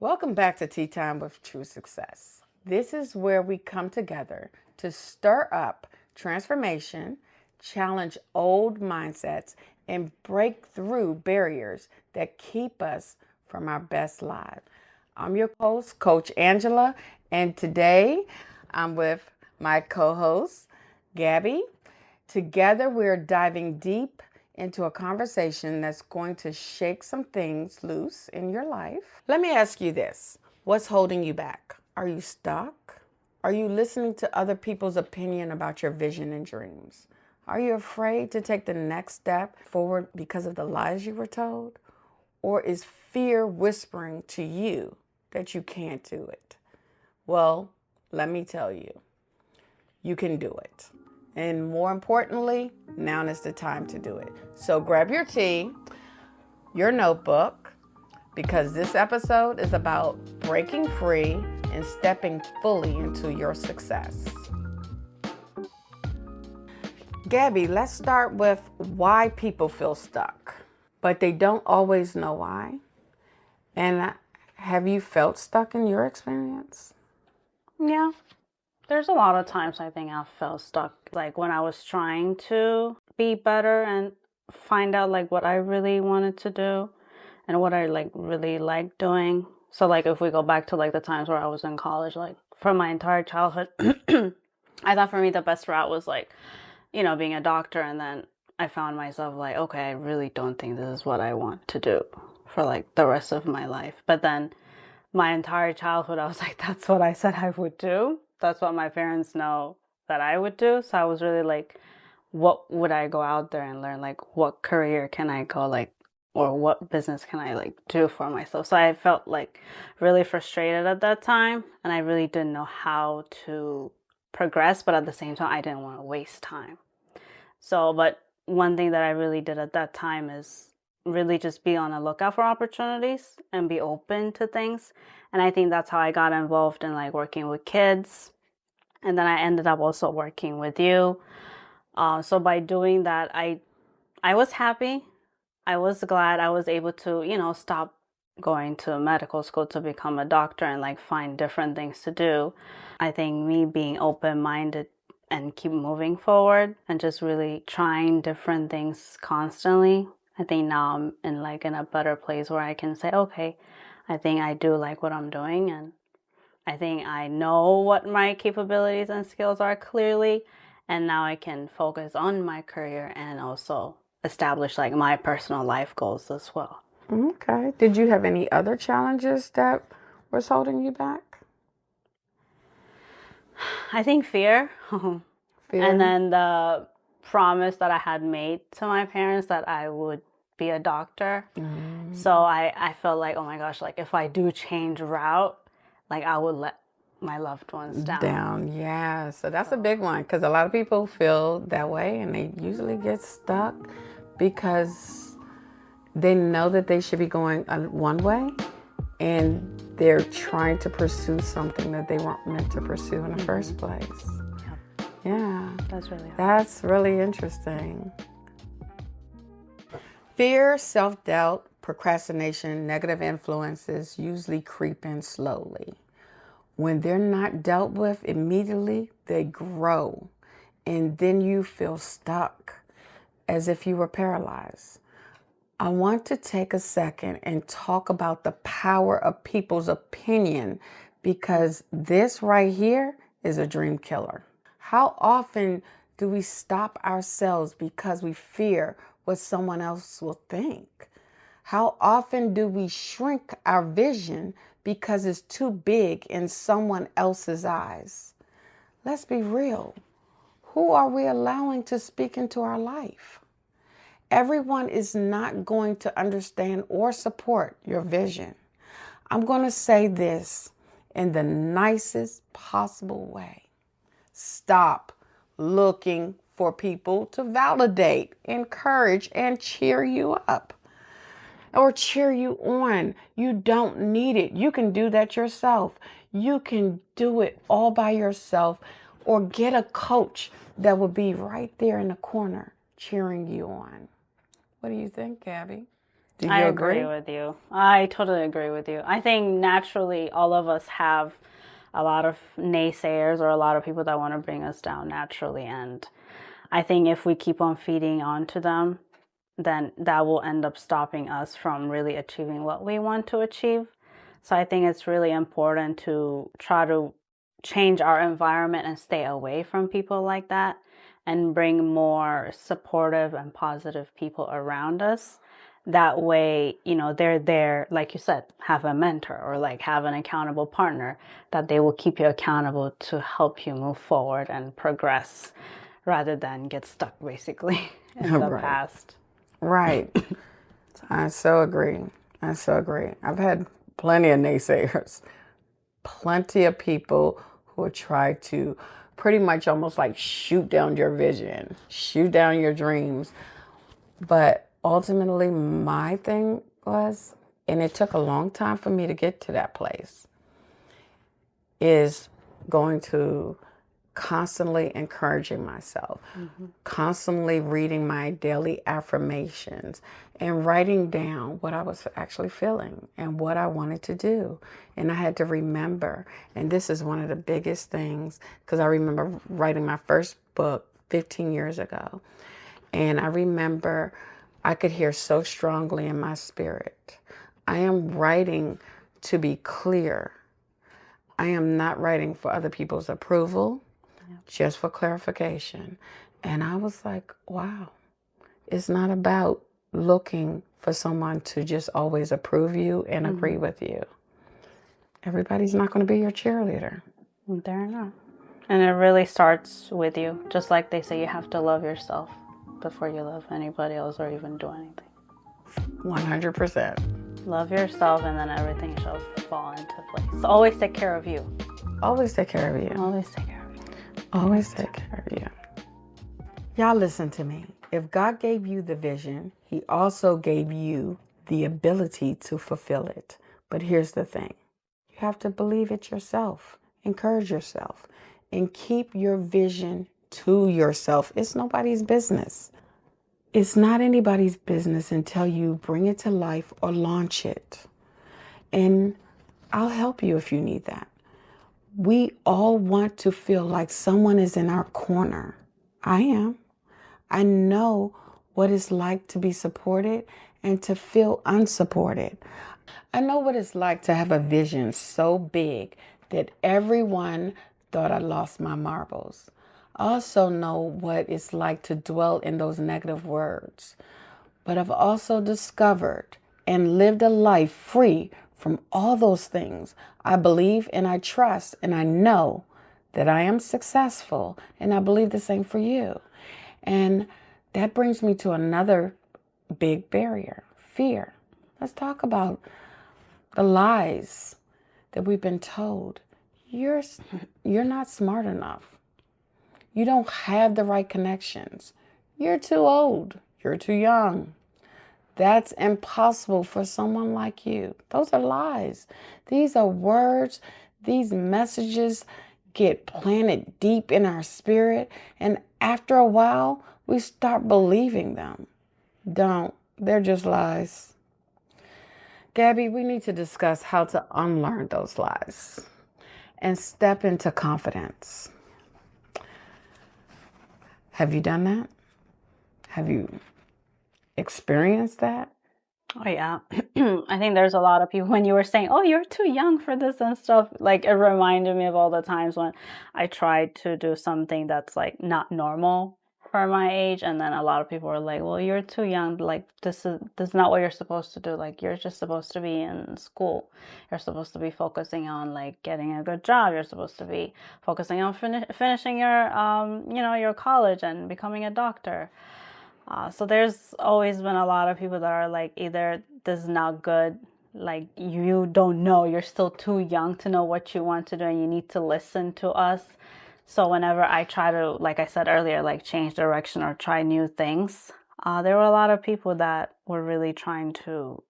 Welcome back to Tea Time with True Success. This is where we come together to stir up transformation, challenge old mindsets, and break through barriers that keep us from our best lives. I'm your host, Coach Angela, and today I'm with my co-host, Gabby. Together, we're diving deep into a conversation that's going to shake some things loose in your life. Let me ask you this. What's holding you back? Are you stuck? Are you listening to other people's opinion about your vision and dreams? Are you afraid to take the next step forward because of the lies you were told? Or is fear whispering to you that you can't do it? Well, let me tell you, you can do it. And more importantly, now is the time to do it. So grab your tea, your notebook, because this episode is about breaking free and stepping fully into your success. Gabby, let's start with why people feel stuck, but they don't always know why. And have you felt stuck in your experience? Yeah. There's a lot of times I think I felt stuck, like when I was trying to be better and find out like what I really wanted to do and what I like really liked doing. So like if we go back to like the times where I was in college, like for my entire childhood, I thought for me the best route was like, being a doctor. And then I found myself like, okay, I really don't think this is what I want to do for like the rest of my life. But then my entire childhood, I was like, that's what I said I would do. That's what my parents know that I would do. So I was really like, what would I go out there and learn? Like, what career can I go like, or what business can I like do for myself? So I felt like really frustrated at that time. And I really didn't know how to progress. But at the same time, I didn't want to waste time. So, but one thing that I really did at that time is really just be on the lookout for opportunities and be open to things. And I think that's how I got involved in like working with kids. And then I ended up also working with you. So by doing that, I was happy. I was glad I was able to, stop going to medical school to become a doctor and like find different things to do. I think me being open-minded and keep moving forward and just really trying different things constantly. I think now I'm in a better place where I can say, okay, I think I do like what I'm doing, and I think I know what my capabilities and skills are clearly, and now I can focus on my career and also establish like my personal life goals as well. Okay. Did you have any other challenges that was holding you back? I think fear. Fear? And then the promise that I had made to my parents that I would be a doctor. So I felt like, oh my gosh, like if I do change route, like I would let my loved ones down. Yeah. So that's a big one, because a lot of people feel that way and they usually get stuck because they know that they should be going one way and they're trying to pursue something that they weren't meant to pursue in the first place. Yeah. That's really interesting. Fear, self-doubt, procrastination, negative influences usually creep in slowly. When they're not dealt with immediately, they grow. And then you feel stuck, as if you were paralyzed. I want to take a second and talk about the power of people's opinion, because this right here is a dream killer. How often do we stop ourselves because we fear what someone else will think? How often do we shrink our vision because it's too big in someone else's eyes? Let's be real. Who are we allowing to speak into our life? Everyone is not going to understand or support your vision. I'm going to say this in the nicest possible way. Stop looking for people to validate, encourage, and cheer you up or cheer you on. You don't need it. You can do that yourself. You can do it all by yourself, or get a coach that will be right there in the corner cheering you on. What do you think, Gabby? Do I you agree agree? with you. I totally agree with you. I think naturally all of us have a lot of naysayers or a lot of people that want to bring us down naturally. And I think if we keep on feeding onto them, then that will end up stopping us from really achieving what we want to achieve. So I think it's really important to try to change our environment and stay away from people like that and bring more supportive and positive people around us. That way, they're there, like you said, have a mentor or like have an accountable partner that they will keep you accountable to help you move forward and progress rather than get stuck basically in the Right. past. Right. I so agree. I so agree. I've had plenty of naysayers, plenty of people who would try to pretty much almost like shoot down your vision, shoot down your dreams. But ultimately, my thing was, and it took a long time for me to get to that place, is going to constantly encouraging myself, constantly reading my daily affirmations and writing down what I was actually feeling and what I wanted to do. And I had to remember, and this is one of the biggest things, because I remember writing my first book 15 years ago. And I remember I could hear so strongly in my spirit, I am writing to be clear. I am not writing for other people's approval, just for clarification. And I was like, wow, it's not about looking for someone to just always approve you and agree with you. Everybody's not going to be your cheerleader. They're not. And it really starts with you. Just like they say, you have to love yourself before you love anybody else or even do anything. 100%. Love yourself and then everything shall fall into place. So always take care of you. Always take care of you. Always take care of you. Always take care of you. Y'all listen to me. If God gave you the vision, He also gave you the ability to fulfill it. But here's the thing. You have to believe it yourself. Encourage yourself. And keep your vision to yourself. It's nobody's business. It's not anybody's business until you bring it to life or launch it. And I'll help you if you need that. We all want to feel like someone is in our corner. I am. I know what it's like to be supported and to feel unsupported. I know what it's like to have a vision so big that everyone thought I lost my marbles. I also know what it's like to dwell in those negative words. But I've also discovered and lived a life free from all those things. I believe and I trust and I know that I am successful, and I believe the same for you. And that brings me to another big barrier, fear. Let's talk about the lies that we've been told. You're not smart enough. You don't have the right connections. You're too old. You're too young. That's impossible for someone like you. Those are lies. These are words. These messages get planted deep in our spirit. And after a while, we start believing them. Don't. They're just lies. Gabby, we need to discuss how to unlearn those lies and step into confidence. Have you done that? Have you experienced that? Oh yeah. I think there's a lot of people when you were saying, "Oh, you're too young for this" and stuff, like it reminded me of all the times when I tried to do something that's like not normal for my age, and then a lot of people were like, "Well, you're too young. Like this is not what you're supposed to do. Like you're just supposed to be in school. You're supposed to be focusing on like getting a good job. You're supposed to be focusing on finishing your your college and becoming a doctor." So there's always been a lot of people that are like, either this is not good, like you don't know, you're still too young to know what you want to do and you need to listen to us. So whenever I try to, like I said earlier, like change direction or try new things, there were a lot of people that were really trying to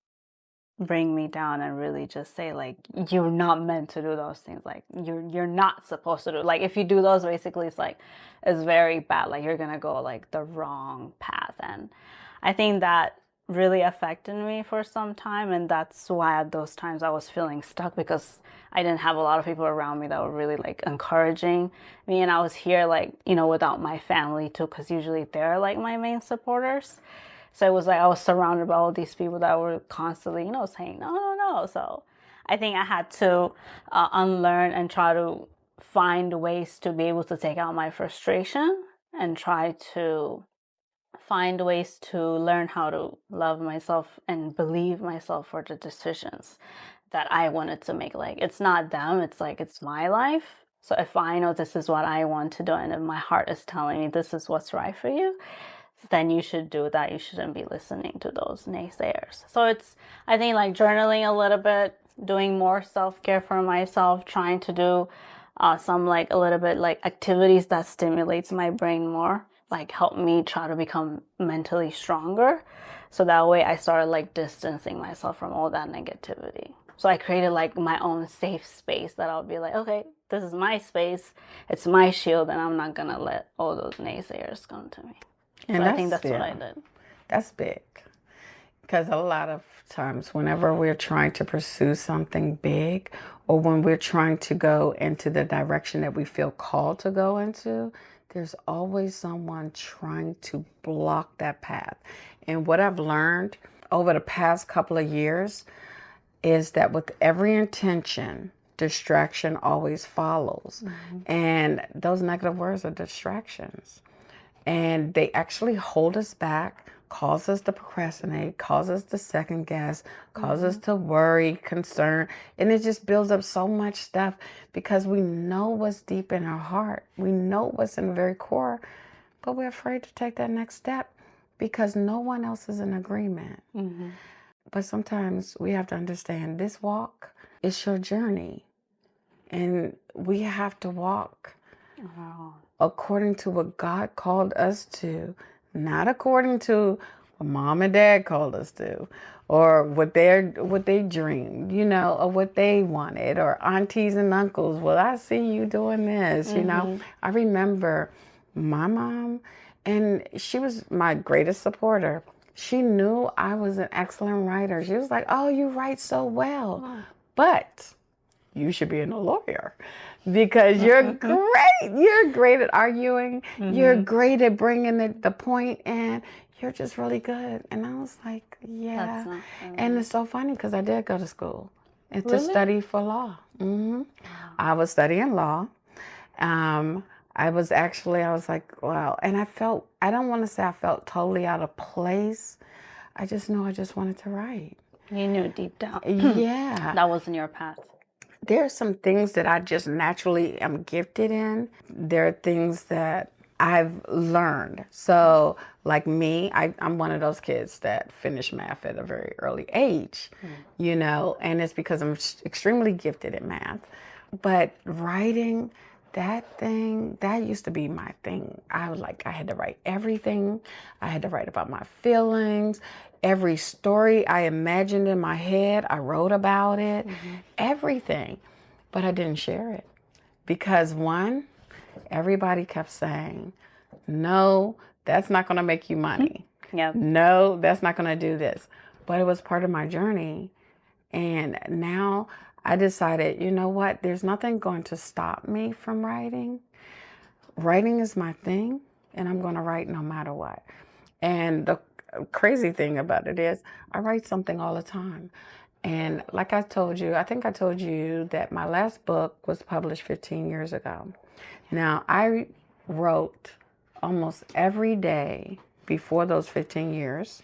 bring me down and really just say like, you're not meant to do those things, like you're not supposed to do, like if you do those, basically it's very bad, like you're gonna go like the wrong path. And I think that really affected me for some time, and that's why at those times I was feeling stuck, because I didn't have a lot of people around me that were really like encouraging me, and I was here like, without my family too, because usually they're like my main supporters. So it was like I was surrounded by all these people that were constantly, saying no, no, no. So I think I had to unlearn and try to find ways to be able to take out my frustration, and try to find ways to learn how to love myself and believe myself for the decisions that I wanted to make. Like, it's not them, it's like, it's my life. So if I know this is what I want to do, and if my heart is telling me this is what's right for you, then you should do that. You shouldn't be listening to those naysayers. So it's, I think, like journaling a little bit, doing more self-care for myself, trying to do some like a little bit like activities that stimulates my brain more, like help me try to become mentally stronger. So that way I started like distancing myself from all that negativity. So I created like my own safe space that I'll be like, okay, this is my space, it's my shield, and I'm not gonna let all those naysayers come to me. And So I think that's what I did. That's big. Because a lot of times, whenever we're trying to pursue something big, or when we're trying to go into the direction that we feel called to go into, there's always someone trying to block that path. And what I've learned over the past couple of years is that with every intention, distraction always follows. And those negative words are distractions. And they actually hold us back, cause us to procrastinate, cause us to second guess, cause us to worry, concern. And it just builds up so much stuff, because we know what's deep in our heart. We know what's in the very core, but we're afraid to take that next step because no one else is in agreement. But sometimes we have to understand this walk is your journey, and we have to walk according to what God called us to, not according to what mom and dad called us to, or what they dreamed, or what they wanted, or aunties and uncles. Well, I see you doing this, I remember my mom, and she was my greatest supporter. She knew I was an excellent writer. She was like, "Oh, you write so well, but you should be a lawyer because you're great. You're great at arguing. You're great at bringing the point in. You're just really good." And I was like, yeah. And it's so funny because I did go to school and to study for law. I was studying law. I was like, wow. And I don't want to say I felt totally out of place. I just know I just wanted to write. You knew deep down. Yeah. That wasn't your path. There are some things that I just naturally am gifted in. There are things that I've learned. So like me, I'm one of those kids that finished math at a very early age, and it's because I'm extremely gifted at math. But writing, that used to be my thing. I had to write everything. I had to write about my feelings. Every story I imagined in my head, I wrote about it, everything. But I didn't share it because one, everybody kept saying, no, that's not going to make you money. No, that's not going to do this. But it was part of my journey. And now I decided, you know what? There's nothing going to stop me from writing. Writing is my thing, and I'm going to write no matter what. And the crazy thing about it is I write something all the time. And like I told you, I think I told you that my last book was published 15 years ago. Now, I wrote almost every day before those 15 years.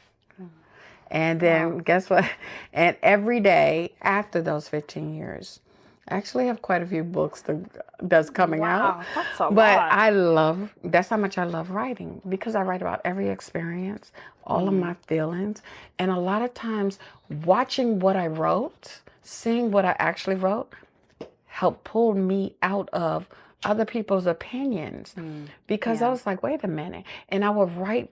And then guess what? And every day after those 15 years. I actually have quite a few books that's coming out. That's a lot. That's how much I love writing, because I write about every experience, all of my feelings. And a lot of times watching what I wrote, seeing what I actually wrote, helped pull me out of other people's opinions. Because I was like, wait a minute. And I would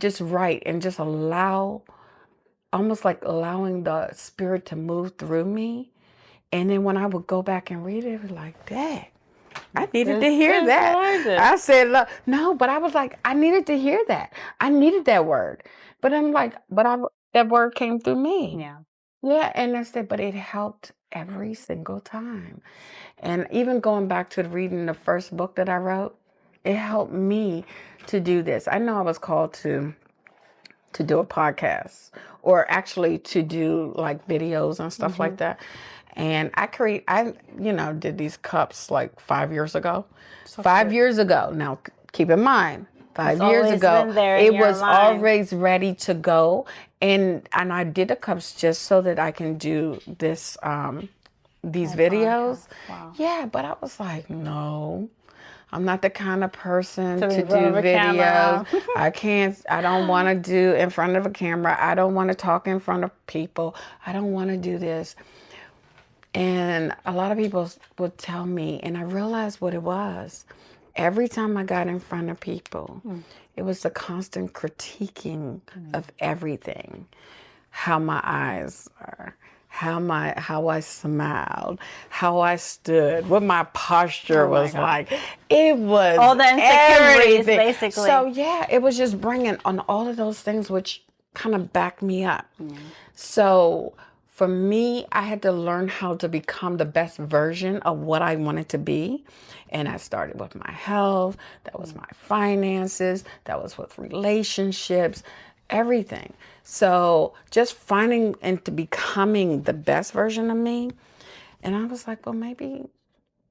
just write and just almost like allowing the spirit to move through me. And then when I would go back and read it, it was like, Dad, I needed to hear This is that. what I did. I said, look, no, but I was like, I needed to hear that. I needed that word. But I'm like, that word came through me. Yeah. Yeah, and I said, but it helped every single time. And even going back to reading the first book that I wrote, it helped me to do this. I know I was called to do a podcast, or actually to do like videos and stuff like that. And I did these cups like 5 years ago. So 5 cute. years ago. Now keep in mind, 5 It's years always ago, been there in it your was mind. always ready to go. And I did the cups just so that I can do this these videos. Wow. Yeah, but I was like, no. I'm not the kind of person To be to in front do of a videos. camera. I don't want to do in front of a camera. I don't want to talk in front of people. I don't want to do this. And a lot of people would tell me, and I realized what it was. Every time I got in front of people, it was the constant critiquing of everything. How my eyes are, how I smiled, how I stood, what my posture was like. It was all the insecurities, everything. basically. So yeah, it was just bringing on all of those things, which kind of backed me up. So for me, I had to learn how to become the best version of what I wanted to be. And I started with my health, that was my finances, that was with relationships, everything. So just finding and to becoming the best version of me. And I was like, well, maybe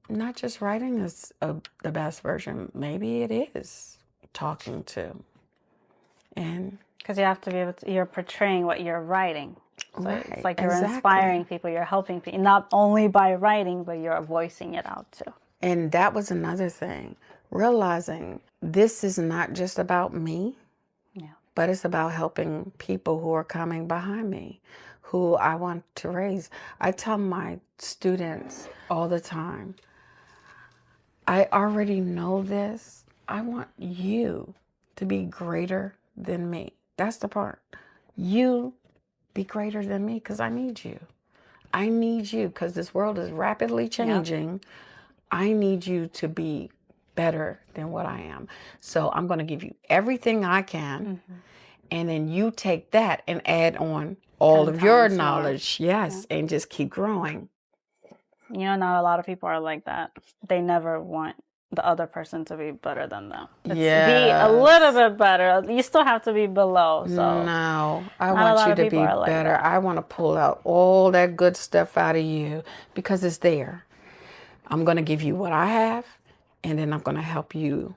not just writing is the best version. Maybe it is talking to. And Because you have to be able to, you're portraying what you're writing. So right, it's like you're exactly. inspiring people, you're helping people, not only by writing, but you're voicing it out too. And that was another thing, realizing this is not just about me, but it's about helping people who are coming behind me, who I want to raise. I tell my students all the time, I already know this. I want you to be greater than me. That's the part. You be greater than me because I need you. I need you because this world is rapidly changing. I need you to be better than what I am. So I'm going to give you everything I can. And then you take that and add on all 10 of your times more. knowledge. Yes. And just keep growing. You know, not a lot of people are like that. They never want the other person to be better than them. It's be a little bit better. You still have to be below. So No, I not a want lot you of to people be are like better. that. I want to pull out all that good stuff out of you because it's there. I'm going to give you what I have, and then I'm going to help you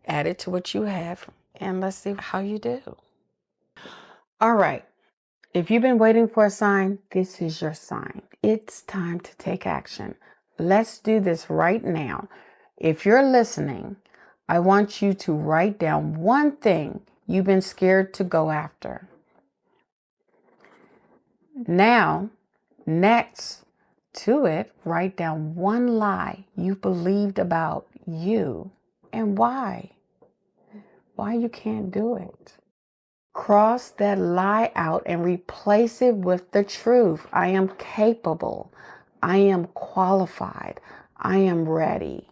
add it to what you have, and let's see how you do. All right. If you've been waiting for a sign, this is your sign. It's time to take action. Let's do this right now. If you're listening, I want you to write down one thing you've been scared to go after. Now, next to it, write down one lie you believed about you and why. Why you can't do it. Cross that lie out and replace it with the truth. I am capable. I am qualified. I am ready.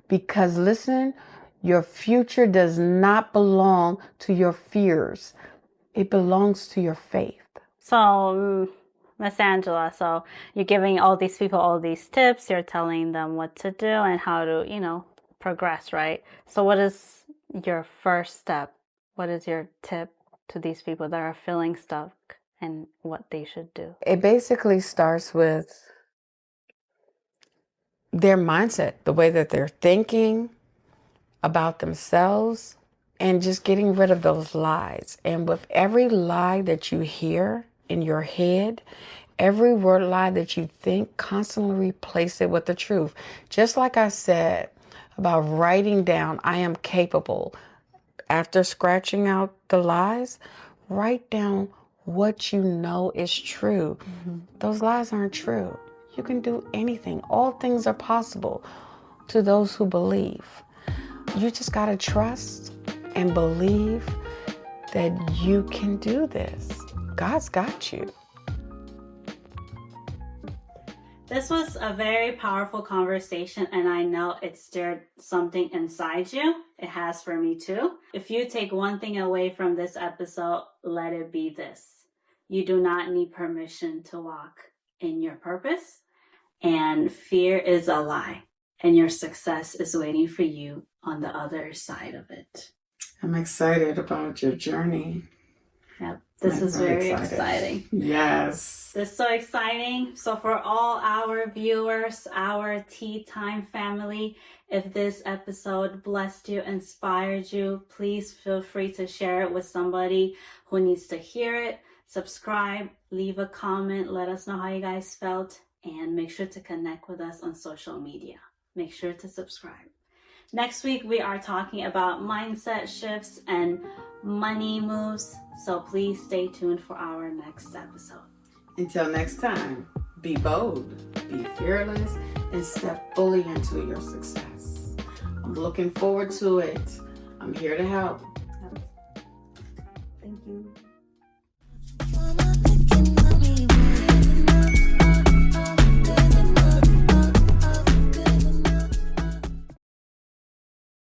Because listen, your future does not belong to your fears. It belongs to your faith. So, Miss Angela, so you're giving all these people all these tips. You're telling them what to do and how to, progress, right? So what is your first step? What is your tip to these people that are feeling stuck and what they should do? It basically starts with their mindset, the way that they're thinking about themselves, and just getting rid of those lies. And with every lie that you hear in your head, every word lie that you think, constantly replace it with the truth. Just like I said about writing down, I am capable. After scratching out the lies, write down what you know is true. Those lies aren't true. You can do anything. All things are possible to those who believe. You just got to trust and believe that you can do this. God's got you. This was a very powerful conversation, and I know it stirred something inside you. It has for me too. If you take one thing away from this episode, let it be this. You do not need permission to walk in your purpose, and fear is a lie, and your success is waiting for you on the other side of it. I'm excited about your journey. Yep, this is very exciting. Yes. This is so exciting. So for all our viewers, our Tea Time family, if this episode blessed you, inspired you, please feel free to share it with somebody who needs to hear it. Subscribe, leave a comment, let us know how you guys felt, and make sure to connect with us on social media. Make sure to subscribe. Next week, we are talking about mindset shifts and money moves. So please stay tuned for our next episode. Until next time, be bold, be fearless, and step fully into your success. I'm looking forward to it. I'm here to help. Thank you.